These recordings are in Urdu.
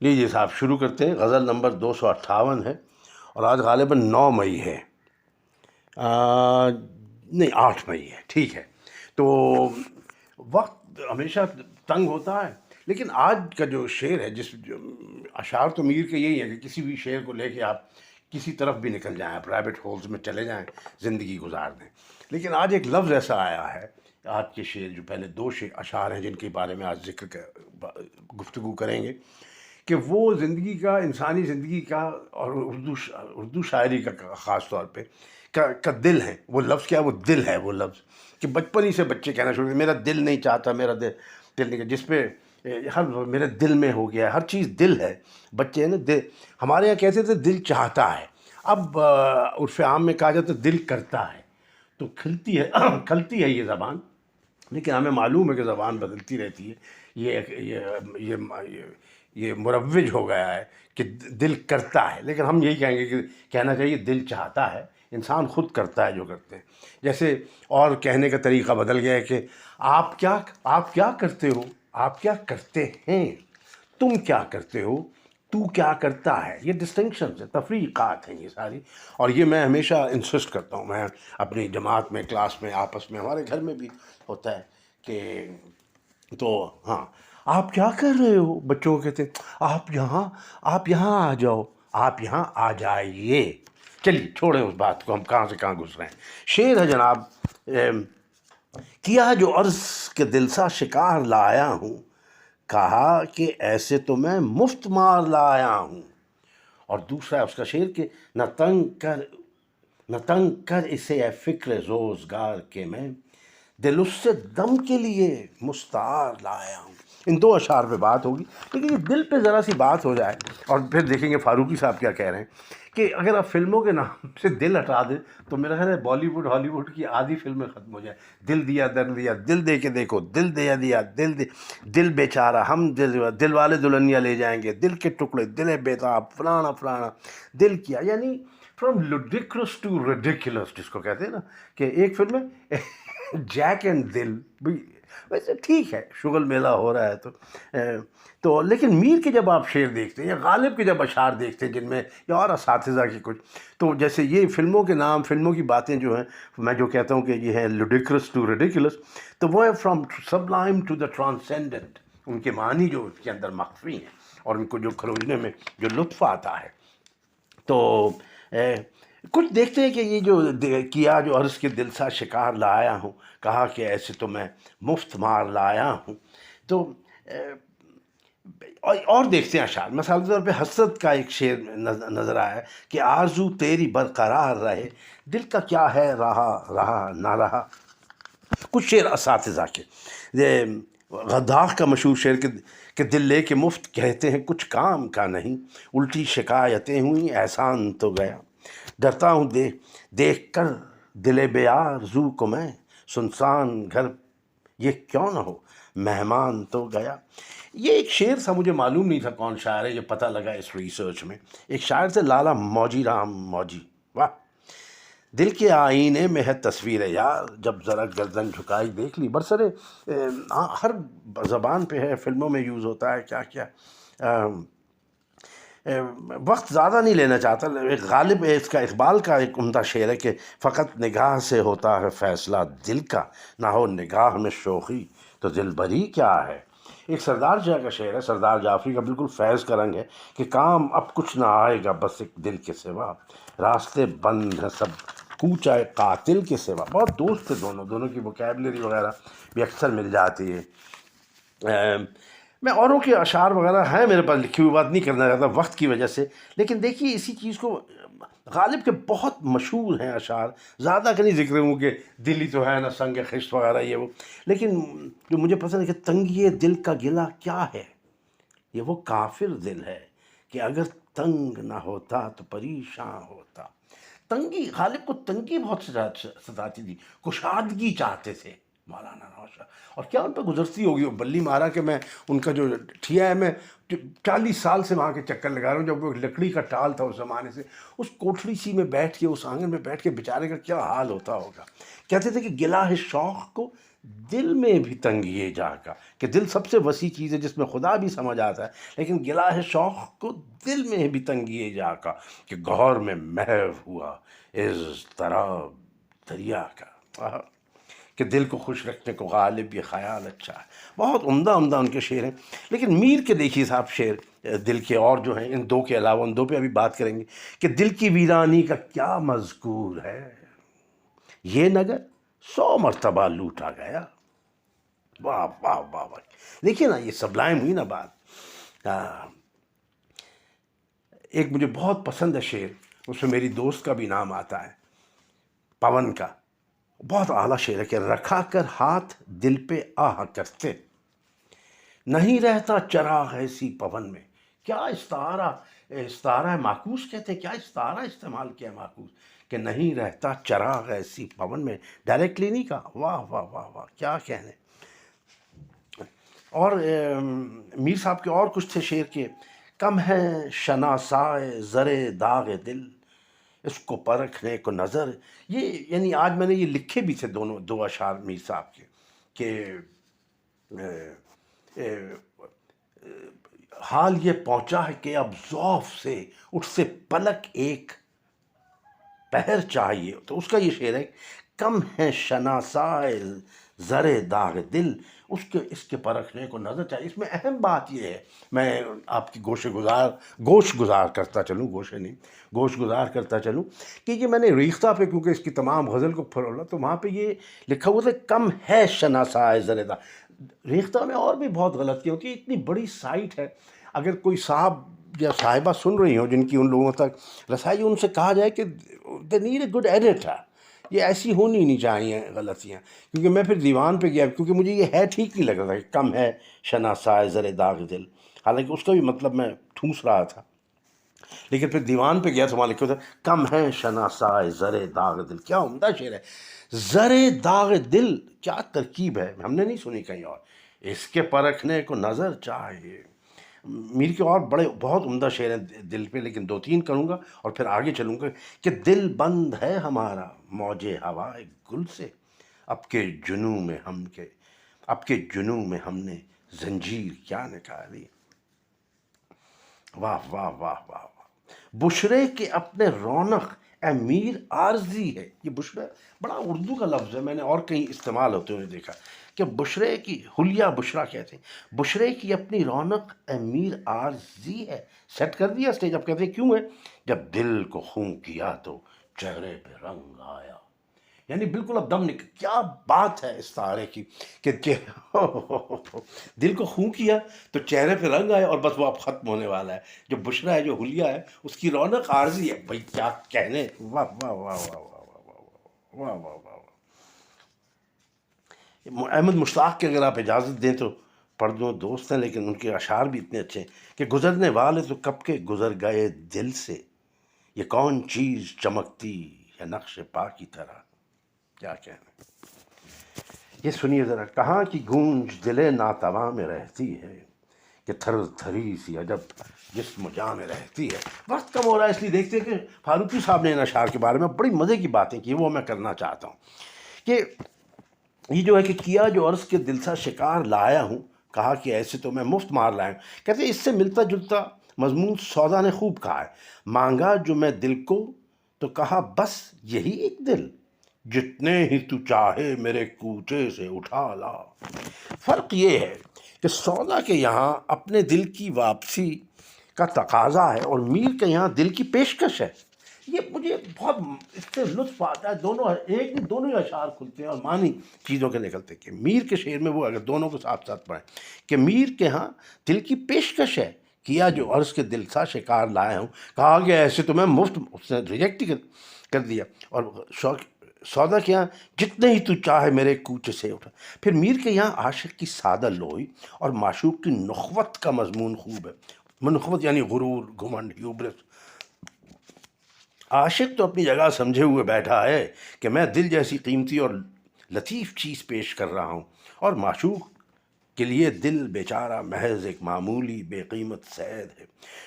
لیجیے صاحب شروع کرتے ہیں. غزل نمبر 258 ہے اور آج غالباً 9 مئی ہے. نہیں 8 مئی ہے. ٹھیک ہے. تو وقت ہمیشہ تنگ ہوتا ہے، لیکن آج کا جو شعر ہے، اشعار تو میر کے یہی ہے کہ کسی بھی شعر کو لے کے آپ کسی طرف بھی نکل جائیں، آپ ریبٹ ہولز میں چلے جائیں، زندگی گزار دیں. لیکن آج ایک لفظ ایسا آیا ہے آج کے شعر، جو پہلے 2 اشعار ہیں جن کے بارے میں آج گفتگو کریں گے، کہ وہ زندگی کا، انسانی زندگی کا اور اردو شاعری کا خاص طور پہ کا دل ہے. وہ لفظ کیا ہے؟ وہ دل ہے. وہ لفظ کہ بچپن ہی سے بچے کہنا شروع کرتے میرا دل نہیں چاہتا، میرا دل نہیں، جس پہ ہر میرے دل میں ہو گیا ہے، ہر چیز دل ہے. بچے ہیں نا، دل ہمارے یہاں کہتے تھے دل چاہتا ہے، اب عرف عام میں کہا جاتا ہے دل کرتا ہے. تو کھلتی ہے یہ زبان، لیکن ہمیں معلوم ہے کہ زبان بدلتی رہتی ہے. یہ مروج ہو گیا ہے کہ دل کرتا ہے، لیکن ہم یہی کہیں گے کہ کہنا چاہیے دل چاہتا ہے. انسان خود کرتا ہے جو کرتے ہیں. جیسے اور کہنے کا طریقہ بدل گیا ہے کہ آپ کیا کرتے ہو، آپ کیا کرتے ہیں، تم کیا کرتے ہو، تو کیا کرتا ہے. یہ ڈسٹنکشنز ہیں، تفریقات ہیں یہ ساری. اور یہ میں ہمیشہ انسسٹ کرتا ہوں، میں اپنی جماعت میں، کلاس میں، آپس میں، ہمارے گھر میں بھی ہوتا ہے کہ تو ہاں آپ کیا کر رہے ہو. بچوں کو کہتے ہیں آپ یہاں آ جاؤ، آپ یہاں آ جائیے. چلیے چھوڑیں اس بات کو، ہم کہاں سے کہاں گھس رہے ہیں. شعر ہے جناب. کیا جو عرض کے دل سا شکار لایا ہوں، کہا کہ ایسے تو میں مفت مار لایا ہوں. اور دوسرا ہے اس کا شعر کہ نہ تنگ کر اسے اے فکر روزگار کے، میں دل اس سے دم کے لیے مستعار لایا ہوں. ان 2 اشعار پہ بات ہوگی، لیکن یہ دل پہ ذرا سی بات ہو جائے اور پھر دیکھیں گے فاروقی صاحب کیا کہہ رہے ہیں کہ اگر آپ فلموں کے نام سے دل ہٹا دیں تو میرا خیال ہے بالی ووڈ، ہالی ووڈ کی آدھی فلمیں ختم ہو جائیں. دل دیا در دیا، دل دے کے دیکھو، دل دیا دل بیچارہ، ہم دل والے دلہنیا لے جائیں گے، دل کے ٹکڑے، دل بیتاب، فلانا دل کیا. یعنی فرام لوڈیکرس ٹو ریڈیکولس، جس کو کہتے ہیں نا کہ ایک فلم ہے جیک اینڈ دل. ویسے ٹھیک ہے، شغل میلہ ہو رہا ہے تو لیکن میر کے جب آپ شعر دیکھتے ہیں یا غالب کے جب اشعار دیکھتے ہیں جن میں، یا اور اساتذہ کی کچھ، تو جیسے یہ فلموں کے نام، فلموں کی باتیں جو ہیں، میں جو کہتا ہوں کہ یہ ہے لوڈیکرس ٹو ریڈیکولس، تو وہ ہے فرام سبلائم ٹو دا ٹرانسینڈنٹ. ان کے معنی جو اس کے اندر مخفی ہیں اور ان کو جو کھروجنے میں جو لطف آتا ہے. تو کچھ دیکھتے ہیں کہ یہ جو کیا جو عرض کے دل سا شکار لایا ہوں، کہا کہ ایسے تو میں مفت مار لایا ہوں. تو اور دیکھتے ہیں اشعار. مثال کے طور پہ حسرت کا ایک شعر نظر آیا ہے کہ آرزو تیری برقرار رہے، دل کا کیا ہے رہا نہ رہا. کچھ شعر اساتذہ کے، غداخ کا مشہور شعر کہ دل لے کے مفت کہتے ہیں کچھ کام کا نہیں، الٹی شکایتیں ہوئیں احسان تو گیا، ڈرتا ہوں دیکھ کر دل بے آرزو کو میں، سنسان گھر یہ کیوں نہ ہو مہمان تو گیا. یہ ایک شعر تھا، مجھے معلوم نہیں تھا کون شاعر ہے، یہ پتہ لگا اس ریسرچ میں. ایک شاعر تھے لالا موجی رام موجی. واہ! دل کے آئینے میں ہے تصویر یار، جب ذرا گردن جھکائی دیکھ لی. برسرے ہر زبان پہ ہے، فلموں میں یوز ہوتا ہے. کیا وقت زیادہ نہیں لینا چاہتا. ایک غالب ہے، اس کا اقبال کا ایک عمدہ شعر ہے کہ فقط نگاہ سے ہوتا ہے فیصلہ دل کا، نہ ہو نگاہ میں شوخی تو دل بری کیا ہے. ایک سردار شاہ کا شعر ہے، سردار جعفری کا، بالکل فیض کا رنگ ہے کہ کام اب کچھ نہ آئے گا بس ایک دل کے سوا، راستے بند ہیں سب کوچہ قاتل کے سوا. بہت دوست تھے دونوں کی ووکیبلری وغیرہ بھی اکثر مل جاتی ہے. میں اوروں کے اشعار وغیرہ ہیں میرے پاس لکھی ہوئی، بات نہیں کرنا چاہتا وقت کی وجہ سے. لیکن دیکھیے اسی چیز کو غالب کے بہت مشہور ہیں اشعار، زیادہ کا نہیں ذکر ہوں کہ دلی تو ہے نا سنگ خشت وغیرہ یہ وہ. لیکن جو مجھے پسند ہے کہ تنگی دل کا گلہ کیا ہے، یہ وہ کافر دل ہے کہ اگر تنگ نہ ہوتا تو پریشان ہوتا. تنگی، غالب کو تنگی بہت ستاتی تھی، کشادگی چاہتے تھے مولانا نواز شاہ. اور کیا ان پہ گزرتی ہوگی وہ بلی مارا کہ میں ان کا جو ٹھیا ہے، میں 40 سال سے وہاں کے چکر لگا رہا ہوں. جب وہ لکڑی کا ٹال تھا اس زمانے سے، اس کوٹھڑی سی میں بیٹھ کے، اس آنگن میں بیٹھ کے بیچارے کا کیا حال ہوتا ہوگا. کہتے تھے کہ گلہ ہے شوق کو دل میں بھی تنگیے جا کا، کہ دل سب سے وسیع چیز ہے جس میں خدا بھی سمجھ آتا ہے، لیکن گلا ہے شوق کو دل میں بھی تنگیے جا کا، کہ گہر میں محو ہوا اس طرح دریا کا، کہ دل کو خوش رکھنے کو غالب یہ خیال اچھا ہے۔ بہت عمدہ عمدہ ان کے شعر ہیں۔ لیکن میر کے دیکھیے صاحب شعر دل کے اور جو ہیں، ان دو کے علاوہ ان دو پہ ابھی بات کریں گے، کہ دل کی ویرانی کا کیا مذکور ہے، یہ نگر 100 مرتبہ لوٹا گیا۔ واہ واہ واہ واہ، دیکھیے نا، یہ سبلائم ہوئی نا بات۔ ایک مجھے بہت پسند ہے شعر، اس میں میری دوست کا بھی نام آتا ہے، پون کا، بہت اعلیٰ شعر ہے، کہ رکھا کر ہاتھ دل پہ آہ کرتے، نہیں رہتا چراغ ایسی پون میں۔ کیا استعارہ معکوس کہتے ہیں، کیا استعارہ استعمال کیا معکوس، کہ نہیں رہتا چراغ ایسی پون میں، ڈائریکٹلی نہیں کہا۔ واہ واہ واہ واہ، کیا کہنے۔ اور میر صاحب کے اور کچھ تھے شعر کے، کم ہے شناسائے زر داغ دل، اس کو پرکھنے کو نظر۔ یہ یعنی آج میں نے یہ لکھے بھی تھے دو اشعار میر صاحب کے، کہ حال یہ پہنچا ہے کہ اب ضعف سے اٹھ سے پلک ایک پہر چاہیے۔ تو اس کا یہ شعر ہے، کم ہے شناسائے زر داغ دل، اس کے پرکھنے کو نظر چاہیے۔ اس میں اہم بات یہ ہے، میں آپ کی گوش گزار کرتا چلوں کہ یہ میں نے ریختہ پہ، کیونکہ اس کی تمام غزل کو پھرولا، تو وہاں پہ یہ لکھا ہوا تھا کم ہے شناسائے زر داغ۔ ریختہ میں اور بھی بہت غلطیاں ہوتی ہیں، اتنی بڑی سائٹ ہے، اگر کوئی صاحب یا صاحبہ سن رہی ہوں جن کی ان لوگوں تک رسائی، ان سے کہا جائے کہ they need a good editor, یہ ایسی ہونی نہیں چاہیے غلطیاں، کیونکہ میں پھر دیوان پہ گیا، کیونکہ مجھے یہ ہے ٹھیک نہیں لگ رہا تھا کہ کم ہے شناسائے زر داغ دل، حالانکہ اس کا بھی مطلب میں ٹھونس رہا تھا، لیکن پھر دیوان پہ گیا تو وہاں لکھا تھا کم ہے شناسائے زر داغ دل۔ کیا عمدہ شعر ہے، زر داغ دل، کیا ترکیب ہے، ہم نے نہیں سنی کہیں اور، اس کے پرکھنے کو نظر چاہیے۔ میر کے اور بہت عمدہ شعر ہیں دل پہ، لیکن 2-3 کروں گا اور پھر آگے چلوں گا، کہ دل بند ہے ہمارا موج ہوائے گل سے، اب کے جنوں میں ہم نے زنجیر کیا نکالی۔ واہ واہ واہ واہ واہ، بشرے کے اپنے رونق اے میر عارضی ہے۔ یہ بشرے بڑا اردو کا لفظ ہے، میں نے اور کہیں استعمال ہوتے ہوئے دیکھا، کہ بشرے کی حلیہ بشرا کہتے ہیں، بشرے کی اپنی رونق اے میر عارضی ہے۔ سیٹ کر دیا اسٹیج، اب کہتے ہیں کیوں ہے، جب دل کو خوں کیا تو چہرے پہ رنگ آیا۔ یعنی بالکل اب دم نکل، کیا بات ہے اس تارے کی، کہ دل کو خوں کیا تو چہرے پہ رنگ آیا، اور بس وہ اب ختم ہونے والا ہے۔ جو بشرا ہے، جو حلیہ ہے، اس کی رونق عارضی ہے، بھائی کیا کہنے۔ واہ واہ واہ واہ واہ واہ واہ واہ واہ۔ احمد مشتاق کے اگر آپ اجازت دیں تو پڑھ دوں، دوست ہیں لیکن ان کے اشعار بھی اتنے اچھے ہیں، کہ گزرنے والے تو کب کے گزر گئے دل سے، یہ کون چیز چمکتی ہے نقش پا کی طرح۔ کیا کہنا، یہ سنیے ذرا، کہاں کی گونج دل ناتواں میں رہتی ہے، کہ تھر تھری سی عجب جسم جاں میں رہتی ہے۔ وقت کم ہو رہا ہے، اس لیے دیکھتے ہیں کہ فاروقی صاحب نے ان اشعار کے بارے میں بڑی مزے کی باتیں کی، وہ میں کرنا چاہتا ہوں، کہ یہ جو ہے کہ کیا جو عرض کے دل سا شکار لایا ہوں، کہا کہ ایسے تو میں مفت مار لایا ہوں۔ کہتے ہیں اس سے ملتا جلتا مضمون سودا نے خوب کہا ہے، مانگا جو میں دل کو تو کہا بس یہی ایک دل، جتنے ہی تو چاہے میرے کوچے سے اٹھا لا۔ فرق یہ ہے کہ سودا کے یہاں اپنے دل کی واپسی کا تقاضا ہے، اور میر کے یہاں دل کی پیشکش ہے۔ یہ مجھے بہت اس سے لطف آتا ہے، دونوں ہی اشعار کھلتے ہیں اور معنی چیزوں کے نکلتے ہیں، کہ میر کے شعر میں وہ اگر دونوں کو ساتھ ساتھ پڑھیں، کہ میر کے ہاں دل کی پیشکش ہے، کیا جو عرض کے دل سا شکار لایا ہوں، کہا کہ ایسے تو میں مفت، اس نے ریجیکٹ ہی کر دیا، اور سودا کے یہاں جتنے ہی تو چاہے میرے کوچے سے اٹھا۔ پھر میر کے یہاں عاشق کی سادہ لوئی اور معشوق کی نخوت کا مضمون خوب ہے۔ نخوت یعنی غرور، گھمنڈ، ہیوبرس۔ عاشق تو اپنی جگہ سمجھے ہوئے بیٹھا ہے کہ میں دل جیسی قیمتی اور لطیف چیز پیش کر رہا ہوں، اور معشوق کے لیے دل بیچارہ محض ایک معمولی بے قیمت صید ہے۔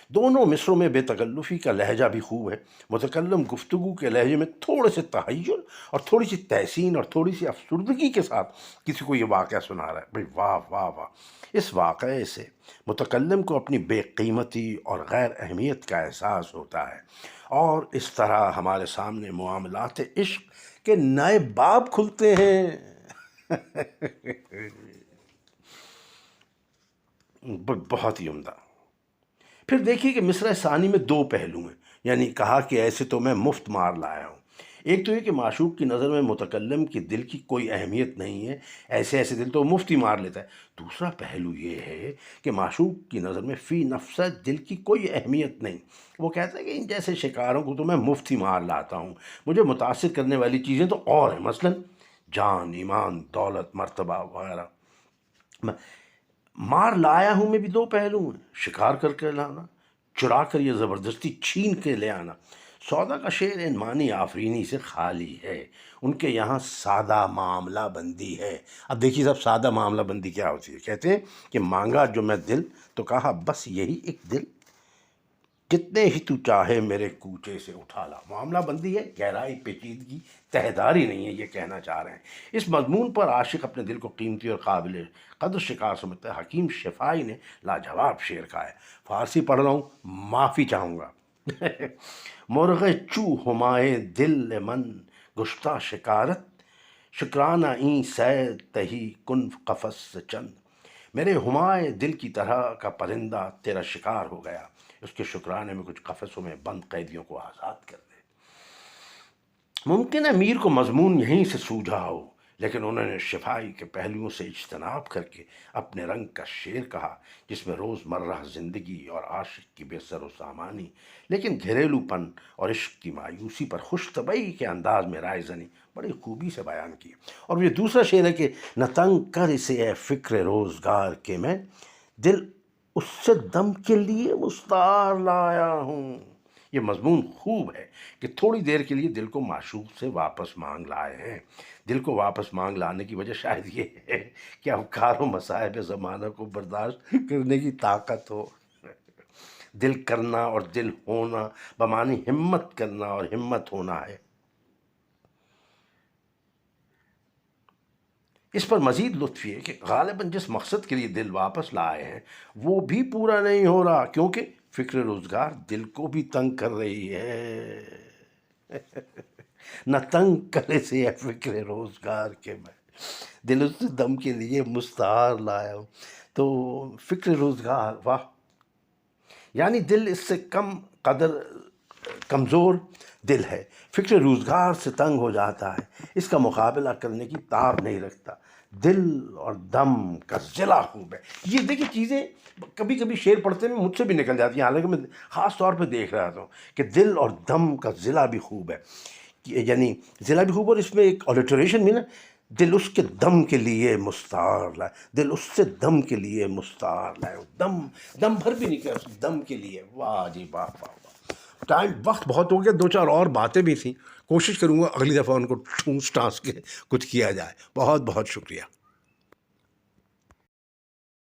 دونوں مصروں میں بے تکلفی کا لہجہ بھی خوب ہے۔ متکلم گفتگو کے لہجے میں تھوڑے سے تحیر اور تھوڑی سی تحسین اور تھوڑی سی افسردگی کے ساتھ کسی کو یہ واقعہ سنا رہا ہے۔ بھئی واہ واہ واہ! اس واقعے سے متکلم کو اپنی بے قیمتی اور غیر اہمیت کا احساس ہوتا ہے، اور اس طرح ہمارے سامنے معاملات عشق کے نئے باب کھلتے ہیں۔ بہت ہی عمدہ۔ پھر دیکھیے کہ مصرع ثانی میں دو پہلو ہیں، یعنی کہا کہ ایسے تو میں مفت مار لایا ہوں۔ ایک تو یہ کہ معشوق کی نظر میں متکلم کی دل کی کوئی اہمیت نہیں ہے، ایسے ایسے دل تو مفت ہی مار لیتا ہے۔ دوسرا پہلو یہ ہے کہ معشوق کی نظر میں فی نفس دل کی کوئی اہمیت نہیں۔ وہ کہتا ہے کہ ان جیسے شکاروں کو تو میں مفت ہی مار لاتا ہوں، مجھے متاثر کرنے والی چیزیں تو اور ہیں، مثلاً جان، ایمان، دولت، مرتبہ وغیرہ۔ مار لایا ہوں میں بھی دو پہلو ہیں، شکار کر کے لانا، چرا کر یہ زبردستی چھین کے لے آنا۔ سودا کا شعر ان معنی آفرینی سے خالی ہے، ان کے یہاں سادہ معاملہ بندی ہے۔ اب دیکھیے صاحب، سادہ معاملہ بندی کیا ہوتی ہے؟ کہتے ہیں کہ مانگا جو میں دل تو کہا بس یہی ایک دل، کتنے ہی تو چاہے میرے کوچے سے اٹھا لا۔ معاملہ بندی ہے، گہرائی، پیچیدگی، تہداری نہیں ہے، یہ کہنا چاہ رہے ہیں۔ اس مضمون پر عاشق اپنے دل کو قیمتی اور قابل قدر شکار سمجھتا ہے۔ حکیم شفائی نے لاجواب شعر کہا ہے، فارسی پڑھ رہا ہوں، معافی چاہوں گا۔ مرغ چو ہمائے دل من گشتہ شکارت، شکرانہ این سید تہی کن قفس سے چند۔ میرے ہمائے دل کی طرح کا پرندہ تیرا شکار ہو گیا، اس کے شکرانے میں کچھ قفسوں میں بند قیدیوں کو آزاد کر دے۔ ممکن ہے میر کو مضمون یہیں سے سوجھا ہو، لیکن انہوں نے شفائی کے پہلوؤں سے اجتناب کر کے اپنے رنگ کا شعر کہا، جس میں روز مرہ زندگی اور عاشق کی بے سر و سامانی، لیکن گھریلو پن اور عشق کی مایوسی پر خوش طبعی کے انداز میں رائے زنی بڑی خوبی سے بیان کی۔ اور یہ دوسرا شعر ہے کہ نہ تنگ کر اسے اے فکر روزگار کے میں، دل اس سے دم کے لیے مستعار لایا ہوں۔ یہ مضمون خوب ہے کہ تھوڑی دیر کے لیے دل کو معشوق سے واپس مانگ لائے ہیں۔ دل کو واپس مانگ لانے کی وجہ شاید یہ ہے کہ افکار و مصائب زمانہ کو برداشت کرنے کی طاقت ہو۔ دل کرنا اور دل ہونا بمعنی ہمت کرنا اور ہمت ہونا ہے۔ اس پر مزید لطف یہ کہ غالباً جس مقصد کے لیے دل واپس لائے ہیں وہ بھی پورا نہیں ہو رہا، کیونکہ فکر روزگار دل کو بھی تنگ کر رہی ہے۔ نہ تنگ کرے سے فکر روزگار کے میں، دل اس دم کے لیے مستعار لایا ہوں۔ تو فکر روزگار، واہ! یعنی دل اس سے کم قدر کمزور دل ہے، فکر روزگار سے تنگ ہو جاتا ہے، اس کا مقابلہ کرنے کی تاب نہیں رکھتا۔ دل اور دم کا ضلع خوب ہے۔ یہ دیکھیے چیزیں کبھی کبھی شعر پڑھتے میں مجھ سے بھی نکل جاتی ہیں، حالانکہ میں خاص طور پہ دیکھ رہا تھا کہ دل اور دم کا ضلع بھی خوب ہے، یعنی ضلع بھی خوب، اور اس میں ایک آلٹریشن بھی نا، دل اس کے دم کے لیے مستعار لائے، دل اس سے دم کے لیے مستعار لائے، دم بھر بھی نہیں کیا اس دم کے لیے۔ واہ جی واہ واہ واہ! وقت بہت ہو گیا، دو چار اور باتیں بھی تھیں، کوشش کروں گا اگلی دفعہ ان کو ٹھونس ٹانس کے کچھ کیا جائے۔ بہت بہت شکریہ۔